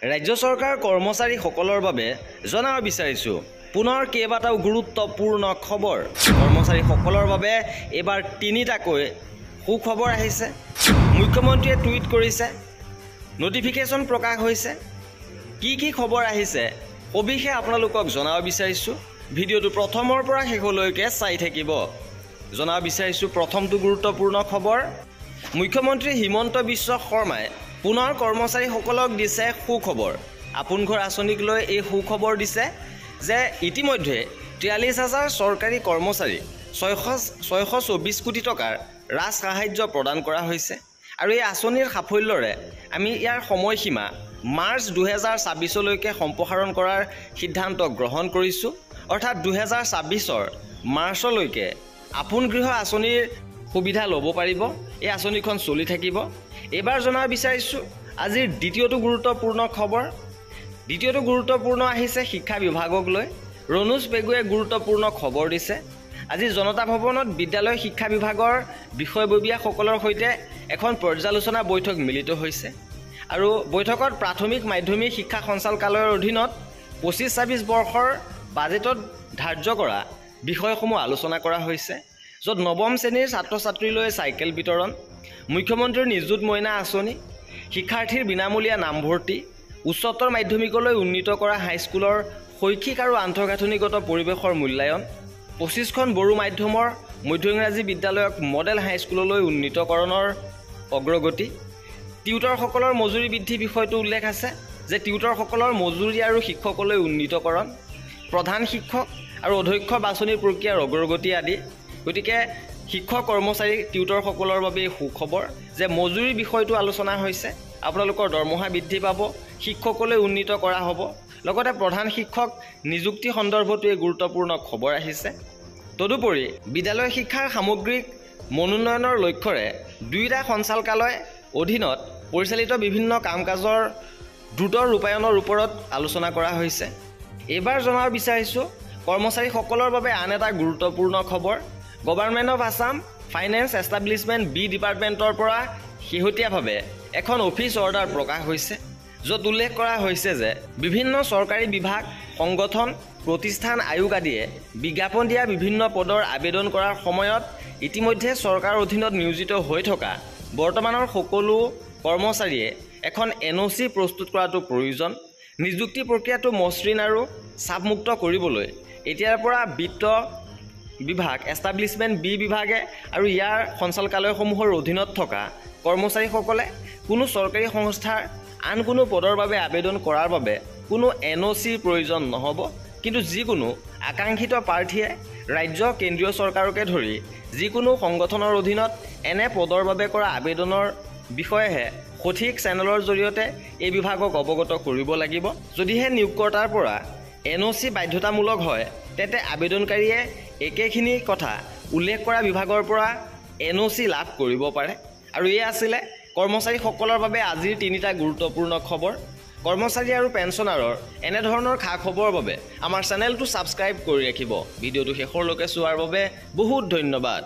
ৰাজ্য চৰকাৰ কৰ্মচাৰীসকলৰ বাবে জনাব বিচাৰিছোঁ পুনৰ কেইবাটাও গুৰুত্বপূৰ্ণ খবৰ। কৰ্মচাৰীসকলৰ বাবে এবাৰ তিনিটাকৈ সুখবৰ আহিছে। মুখ্যমন্ত্ৰীয়ে টুইট কৰিছে, নটিফিকেশ্যন প্ৰকাশ হৈছে। কি খবৰ আহিছে সবিশেষ আপোনালোকক জনাব বিচাৰিছোঁ। ভিডিঅ'টো প্ৰথমৰ পৰা শেষলৈকে চাই থাকিব। জনাব বিচাৰিছোঁ প্ৰথমটো গুৰুত্বপূৰ্ণ খবৰ। মুখ্যমন্ত্ৰী হিমন্ত বিশ্ব শৰ্মাই পুনৰ কৰ্মচাৰীসকলক দিছে সুখবৰ। আপোন ঘৰ আঁচনিক লৈ এই সুখবৰ দিছে যে ইতিমধ্যে 43,000 চৰকাৰী কৰ্মচাৰী 624 কোটি টকাৰ ৰাজ সাহায্য প্ৰদান কৰা হৈছে। আৰু এই আঁচনিৰ সাফল্যৰে আমি ইয়াৰ সময়সীমা মাৰ্চ 2026লৈকে সম্প্ৰসাৰণ কৰাৰ সিদ্ধান্ত গ্ৰহণ কৰিছোঁ। অৰ্থাৎ 2026ৰ মাৰ্চলৈকে আপোন গৃহ আঁচনিৰ সুবিধা ল'ব পাৰিব। এই আঁচনিখন চলি থাকিব। এইবাৰ জনাব বিচাৰিছোঁ আজিৰ দ্বিতীয়টো গুৰুত্বপূৰ্ণ খবৰ। দ্বিতীয়টো গুৰুত্বপূৰ্ণ আহিছে শিক্ষা বিভাগক লৈ। ৰণোজ পেগুৱে গুৰুত্বপূৰ্ণ খবৰ দিছে। আজি জনতা ভৱনত বিদ্যালয় শিক্ষা বিভাগৰ বিষয়ববীয়াসকলৰ সৈতে এখন পৰ্যালোচনা বৈঠক মিলিত হৈছে। আৰু বৈঠকত প্ৰাথমিক মাধ্যমিক শিক্ষা সঞ্চালকালয়ৰ অধীনত 25-26 বৰ্ষৰ বাজেটত ধাৰ্য কৰা বিষয়সমূহ আলোচনা কৰা হৈছে, য'ত নৱম শ্ৰেণীৰ ছাত্ৰ ছাত্ৰীলৈ চাইকেল বিতৰণ, মুখ্যমন্ত্ৰীৰ নিযুত মইনা আঁচনি, শিক্ষাৰ্থীৰ বিনামূলীয়া নামভৰ্তি, উচ্চতৰ মাধ্যমিকলৈ উন্নীত কৰা হাইস্কুলৰ শৈক্ষিক আৰু আন্তঃগাঁথনিগত পৰিৱেশৰ মূল্যায়ন, 25খন বড়ো মাধ্যমৰ মধ্য ইংৰাজী বিদ্যালয়ক মডেল হাইস্কুললৈ উন্নীতকৰণৰ অগ্ৰগতি, টিউটৰসকলৰ মজুৰি বৃদ্ধি বিষয়টো উল্লেখ আছে যে টিউটৰসকলৰ মজুৰি আৰু শিক্ষকলৈ উন্নীতকৰণ, প্ৰধান শিক্ষক আৰু অধ্যক্ষ বাছনিৰ প্ৰক্ৰিয়াৰ অগ্ৰগতি আদি। গতিকে শিক্ষক কৰ্মচাৰী টিউটৰসকলৰ বাবে সুখবৰ যে মজুৰি বিষয়টো আলোচনা হৈছে। আপোনালোকৰ দৰমহা বৃদ্ধি পাব, শিক্ষকলৈ উন্নীত কৰা হ'ব। লগতে প্ৰধান শিক্ষক নিযুক্তি সন্দৰ্ভতো এই গুৰুত্বপূৰ্ণ খবৰ আহিছে। তদুপৰি বিদ্যালয় শিক্ষাৰ সামগ্ৰিক মনোন্নয়নৰ লক্ষ্যৰে 2টা সঞ্চালকালয় অধীনত পৰিচালিত বিভিন্ন কাম কাজৰ দ্ৰুত ৰূপায়ণৰ ওপৰত আলোচনা কৰা হৈছে। এইবাৰ জনাব বিচাৰিছোঁ কৰ্মচাৰীসকলৰ বাবে আন এটা গুৰুত্বপূৰ্ণ খবৰ। Government of Assam finance establishment B ডিপাৰ্টমেণ্টৰ পৰা শেহতীয়াভাৱে এখন অফিচ অৰ্ডাৰ প্ৰকাশ হৈছে, য'ত উল্লেখ কৰা হৈছে যে বিভিন্ন চৰকাৰী বিভাগ, সংগঠন, প্ৰতিষ্ঠান, আয়োগ আদিয়ে বিজ্ঞাপন দিয়া বিভিন্ন পদৰ আবেদন কৰাৰ সময়ত ইতিমধ্যে চৰকাৰৰ অধীনত নিয়োজিত হৈ থকা বৰ্তমানৰ সকলো কৰ্মচাৰীয়ে এখন NOC প্ৰস্তুত কৰাটো প্ৰয়োজন। নিযুক্তি প্ৰক্ৰিয়াটো মসৃণ আৰু চাপমুক্ত কৰিবলৈ এতিয়াৰ পৰা বিত্ত বিভাগ, এষ্টাব্লিছমেণ্ট বি বিভাগে আৰু ইয়াৰ সঞ্চালকালয়সমূহৰ অধীনত থকা কৰ্মচাৰীসকলে কোনো চৰকাৰী সংস্থাৰ আন কোনো পদৰ বাবে আবেদন কৰাৰ বাবে কোনো NOCৰ প্ৰয়োজন নহ'ব। কিন্তু যিকোনো আকাংক্ষিত প্ৰাৰ্থীয়ে ৰাজ্য, কেন্দ্ৰীয় চৰকাৰকে ধৰি যিকোনো সংগঠনৰ অধীনত এনে পদৰ বাবে কৰা আবেদনৰ বিষয়েহে সঠিক চেনেলৰ জৰিয়তে এই বিভাগক অৱগত কৰিব লাগিব। যদিহে নিয়োগকৰ্তাৰ পৰা NOC বাধ্যতামূলক হয়, তেন্তে আবেদনকাৰীয়ে একেখিনি কথা উল্লেখ কৰা বিভাগৰ পৰা NOC লাভ কৰিব পাৰে। আৰু এয়া আছিলে কৰ্মচাৰীসকলৰ বাবে আজিৰ 3টা গুৰুত্বপূৰ্ণ খবৰ। কৰ্মচাৰী আৰু পেঞ্চনাৰৰ এনেধৰণৰ খা খবৰৰ বাবে আমাৰ চেনেলটো ছাবস্ক্ৰাইব কৰি ৰাখিব। ভিডিঅ'টো শেষলৈকে চোৱাৰ বাবে বহুত ধন্যবাদ।